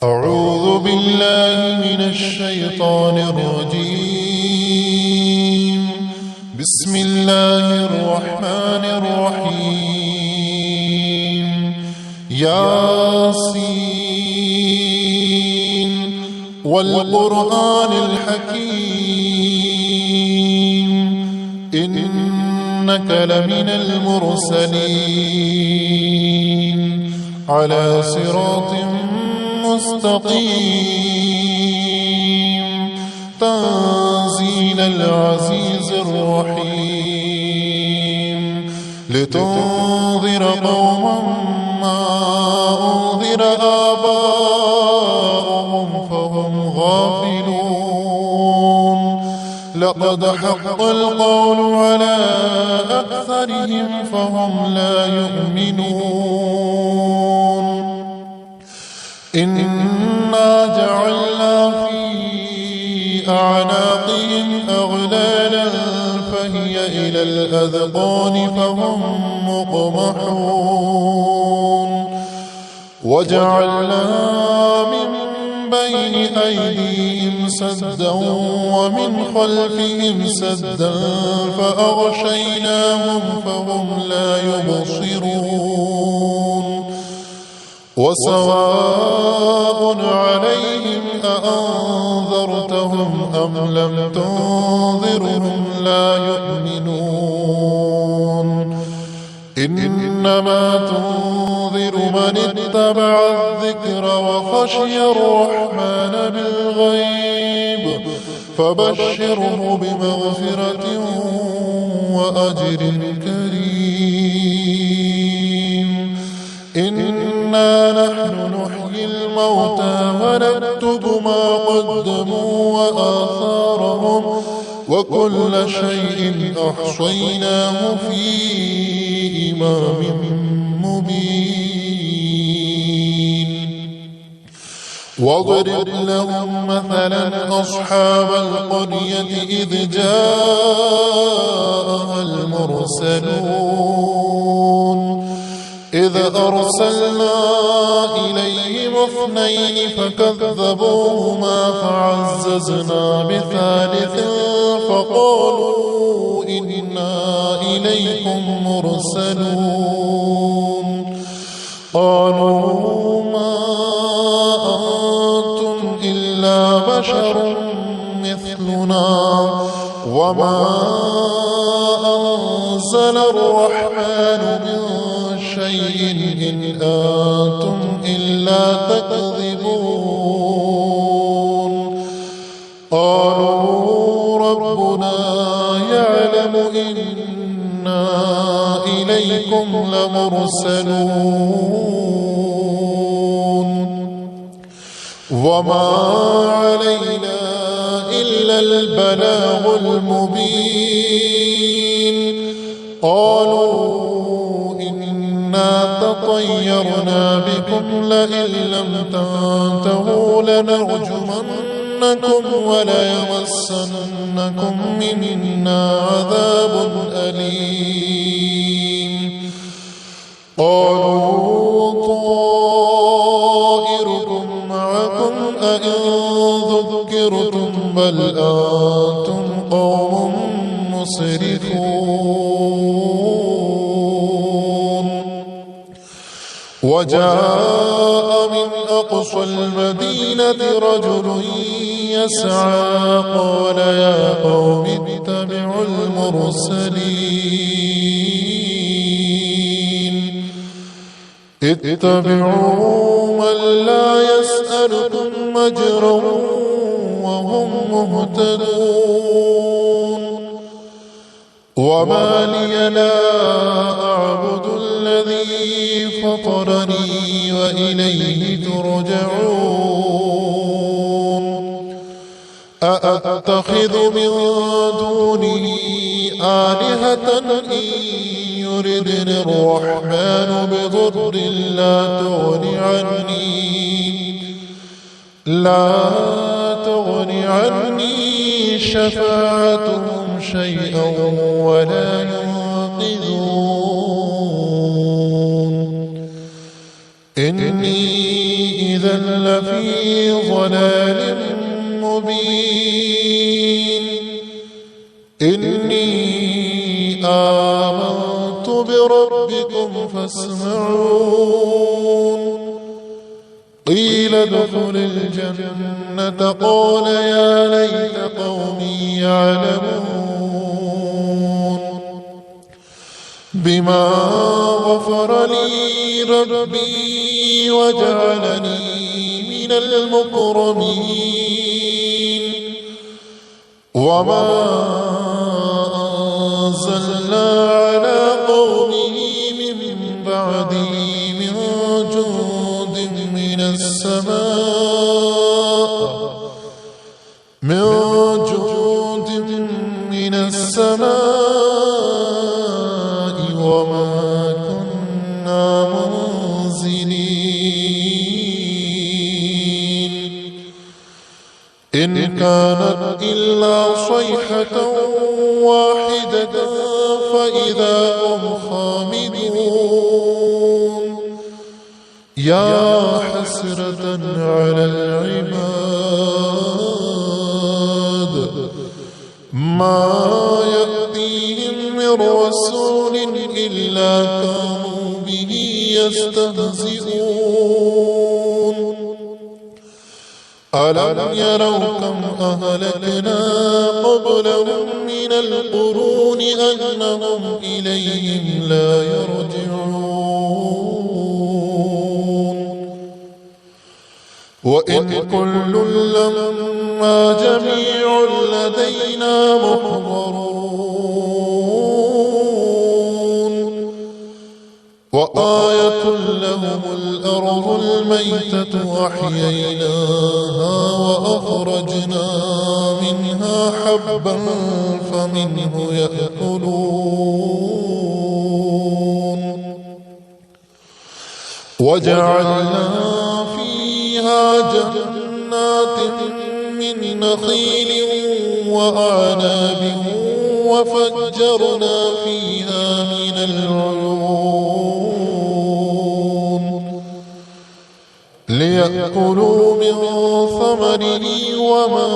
أعوذ بالله من الشيطان الرجيم. بسم الله الرحمن الرحيم. ياسين والقرآن الحكيم إنك لمن المرسلين على صراط مستقيم تنزيل العزيز الرحيم لتنذر قوما ما أنذر آباؤهم فهم غافلون لقد حق القول على أكثرهم فهم لا يؤمنون إنا جعلنا في أعناقهم أغلالا فهي إلى الأذقان فهم مقمحون وجعلنا من بين أيديهم سدا ومن خلفهم سدا فأغشيناهم فهم لا يبصرون وسواء عليهم أأنذرتهم أم لم تنذرهم لا يؤمنون إنما تنذر من اتبع الذكر وخشي الرحمن بالغيب فبشره بمغفرة وأجر كريم. إنا نحن نحيي الموتى ونكتب ما قدموا وآثارهم وكل شيء أحصيناه في إمام مبين. واضرب لهم مثلا أصحاب القرية إذ جاءها المرسلون إذ أرسلنا إليهم 2 فكذبوهما فعززنا بثالث فقالوا إنا إليكم مرسلون قالوا ما أنتم إلا بشر مثلنا وما أنزل الرحمن من شيء إن أنتم إلا تكذبون قالوا ربنا يعلم إنا إليكم لمرسلون وما علينا إلا البلاغ المبين. قالوا تطيرنا بكم لئن لم تنتهوا لنرجمنكم وليمسنكم منا عذاب أليم. قالوا طائركم معكم أئن ذكرتم بل أنتم قوم مسرفون. وجاء من أقصى المدينة رجل يسعى قال يا قوم اتبعوا المرسلين اتبعوا من لا يسألكم أجرا وهم مهتدون. وما لي لا أعبد الذي فطرني وإليه ترجعون. أأتخذ من دونه آلهة إن يردني الرحمن بضر لا تغن عني شفاعتهم شيئا ولا ينقذون. إني إذا لفي ضلال مبين إني آمنت بربكم فاسمعون قيل ادخل الجنة قال يا ليت قومي يعلمون بما غفر لي ربي وجعلني من المكرمين وما أنزلنا على قومه من بعده من جند من السماء وما كنا منزلين إن كانت إلا صيحة واحدة فإذا هم خامدون يا حسرة على العباد ما يأتيهم من رسول إلا كانوا به يستهزئون ألم يروا كم أهلكنا قبلهم من القرون أنهم إليهم لا يرجعون وإن كل لما جميع لدينا محضرون وآية لهم الأرض الميتة أحييناها وأخرجنا منها حبا فمنه يأكلون وجعلنا فيها جنات من نخيل وأعناب وفجرنا فيها من العيون ليأكلوا من ثمره وما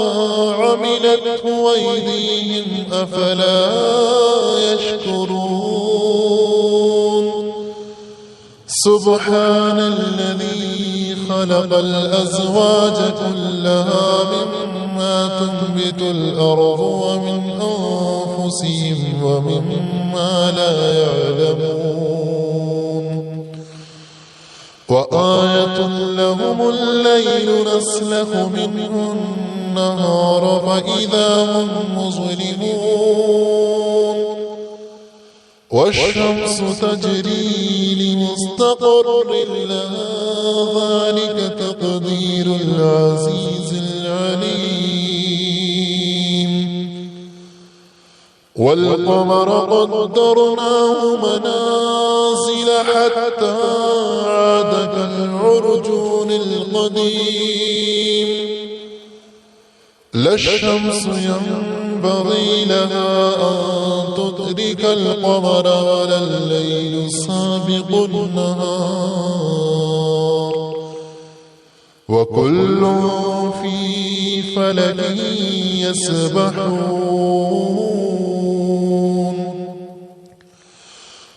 عملته أيديهم أفلا يشكرون سبحان الذي خلق الأزواج كلها مما تنبت الأرض ومن أنفسهم ومما لا يعلمون وآية لهم الليل نسلخ منه النهار فإذا هم مظلمون والشمس تجري لمستقر لها ذلك تقدير العزيز العليم والقمر قدرناه منازل حتى عاد كالعرجون القديم لا الشمس ينبغي لها أن تدرك القمر ولا الليل سابق النهار وكل في فلك يسبحون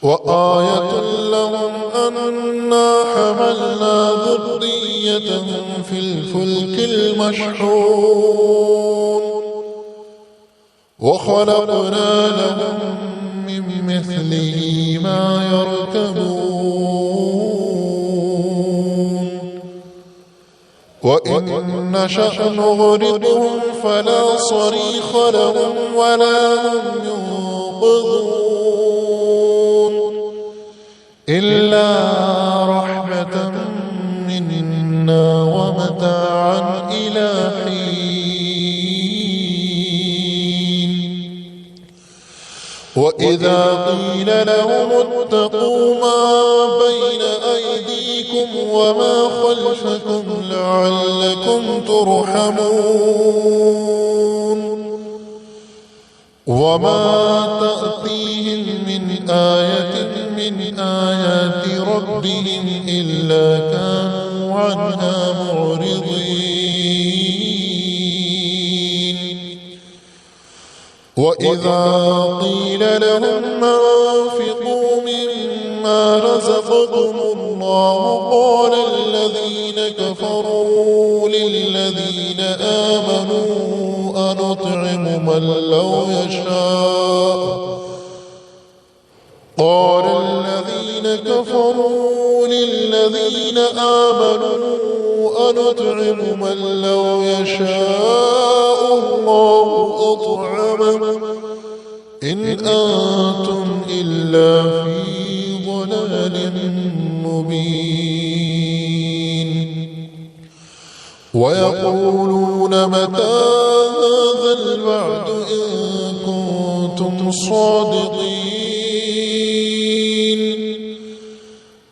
وآية لهم أنا حملنا ذريتهم في الفلك المشحون وخلقنا لهم من مثله ما يركبون وإن نشأ نغرقهم فلا صريخ لهم ولا هم ينقذون إلا رحمة منا ومتاعا إلى حين وإذا قيل لهم اتقوا ما بين أيديكم وما خلفكم لعلكم ترحمون وما تأتيهم من آية من آيات ربهم إلا كانوا عنها معرضين. وإذا قيل لهم أنفقوا مما رزقكم الله قال الذين كفروا للذين آمنوا أنطعم من لو يشاء قال الذين كفروا للذين آمنوا أنطعم من لو يشاء الله أطعمه إن أنتم إلا في ضلال مبين. ويقولون متى هذا الوعد إن كنتم صادقين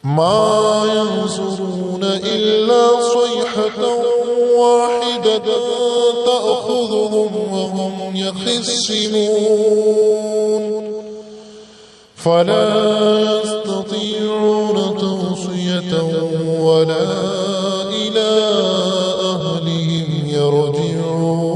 ما ينظرون إلا صيحة واحدة تأخذهم وهم يخصمون فلا يستطيعون توصية ولا إلى أهلهم يرجعون.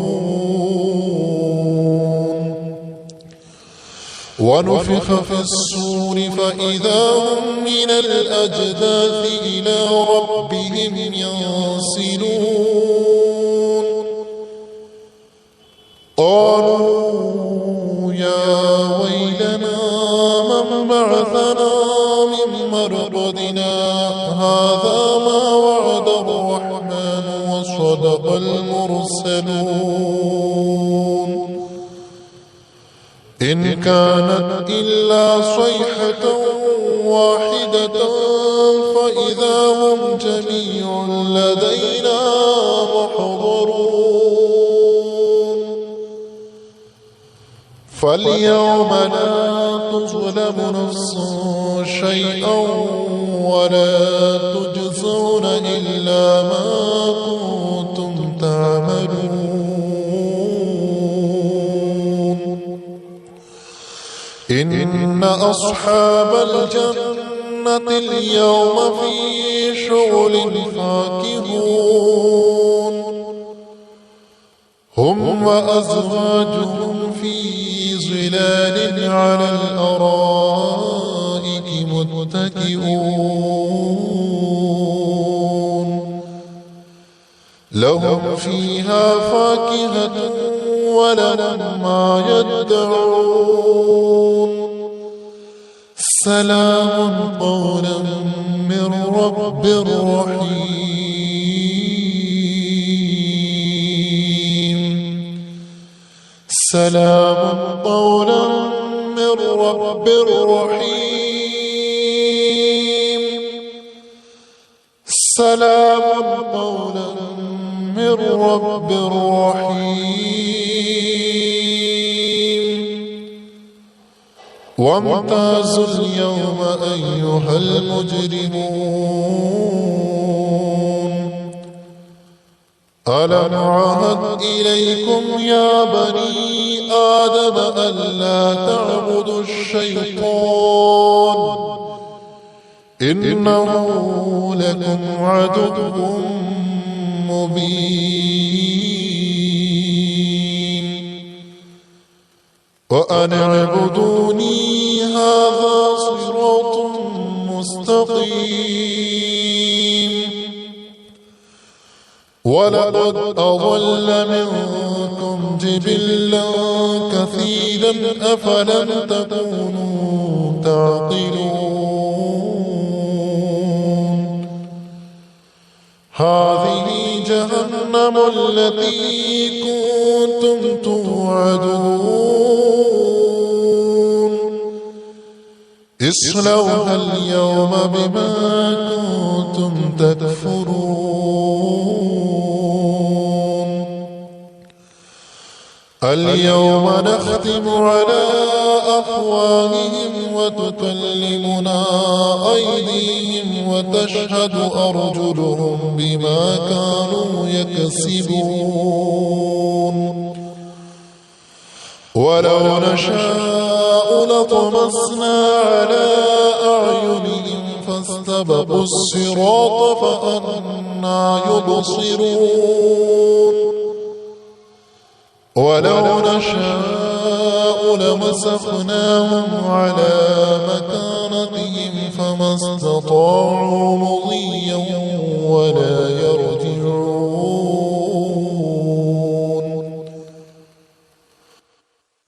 ونفخ في الصور فإذا هم من الأجداث إلى ربهم ينسلون. قالوا يا ويلنا من بعثنا من مرقدنا هذا ما وعد الرحمن وصدق المرسلون إن كانت إلا صيحة واحدة فإذا هم جميع لدينا محضرون. فاليوم لا تظلم نفس شيئا ولا تجزون إلا ما كنتم تعملون. إن أصحاب الجنة اليوم في شغل فاكهون هم وأزواجهم في ظلال على الأرائك متكئون لهم فيها فاكهة ولهم ما يدعون سلام قولا من رب رحيم. سلام قولا من رب رحيم. سلام قولا من رب رحيم. وامتازوا اليوم أيها المجرمون ألم عهد إليكم يا بني آدم ألا تعبدوا الشيطان إنه لكم عدو مبين. وأن اعبدوني هذا صراط مستقيم. ولقد أضل منكم جبلا كثيرا أفلم تكونوا تعقلون. هذه جهنم التي كنتم توعدون اصلوها اليوم بما كنتم تكفرون. اليوم نختم على أفواههم وتكلمنا أيديهم وتشهد أرجلهم بما كانوا يكسبون. ولو نشاء لطمسنا على أعينهم فاستبقوا الصراط فأنى يبصرون ولو نشاء لمسخناهم على مكانتهم فما استطاعوا مضيا ولا يرجعون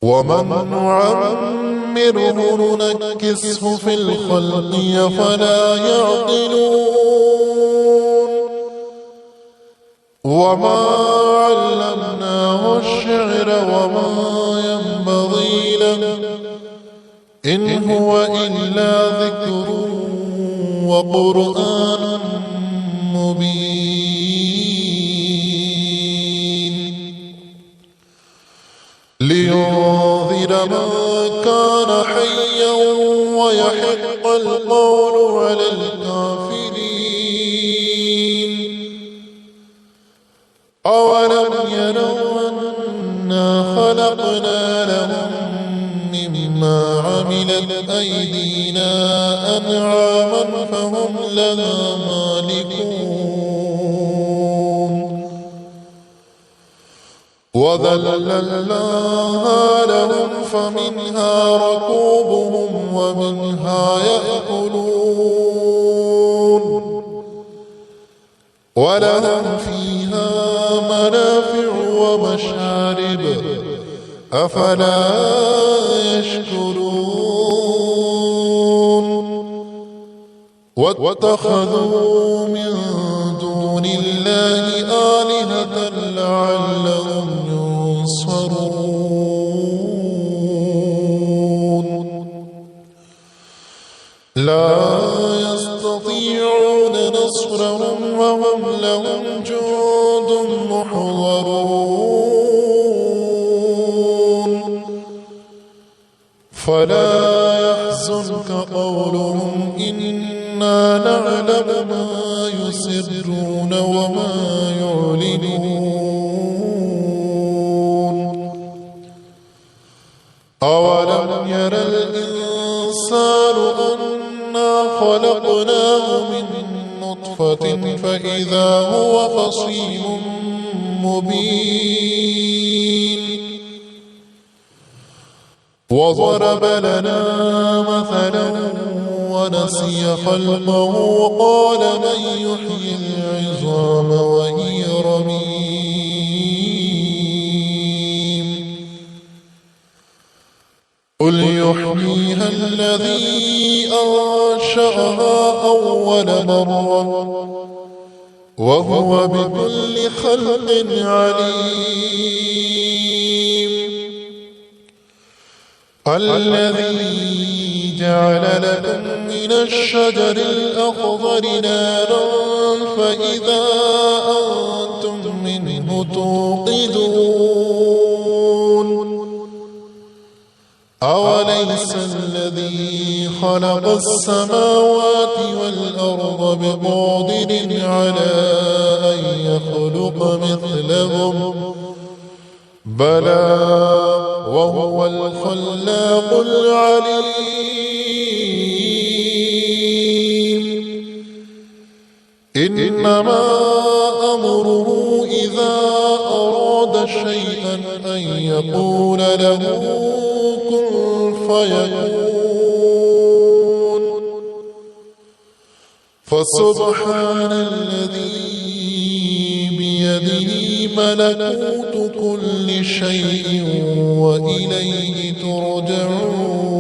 ومن نعمره ننكسه في الخلق أفلا يعقلون وما علمناه الشعر وما ينبغي له إن هو إلا ذكر وقرآن مبين لينذر من كان حيا ويحق القول على الكافرين أولم يروا أنا خلقنا لهم مما عملت أيدينا أنعاما فهم لها مالكون وذللناها لهم فمنها ركوبهم ومنها يأكلون ولهم فيها منافع ومشارب أفلا يشكرون واتخذوا من دون الله آلهة لعلهم ينصرون لا يستطيعون نصرهم وهم لهم جند محضرون فلا يحزنك قولهم إنا نعلم ما يسرون وما يعلنون أولم ير الإنسان أنا خلقناه من نطفة فإذا هو خصيم مبين وضرب لنا مثلا ونسي خلقه وقال من يحيي العظام وهي رميم قل يحييها الذي أنشأها أول مرة وهو بكل خلق عليم الذي جعل لكم من الشجر الأخضر نارا فإذا أنتم منه توقدون أوليس الذي خلق السماوات والأرض بقادر على أن يخلق مثلهم بلى وهو الخلاق العليم إنما أمره إذا أراد شيئا أن يقول له كن فيكون فسبحان الذي بيده ملكوت كل شيء وإليه ترجعون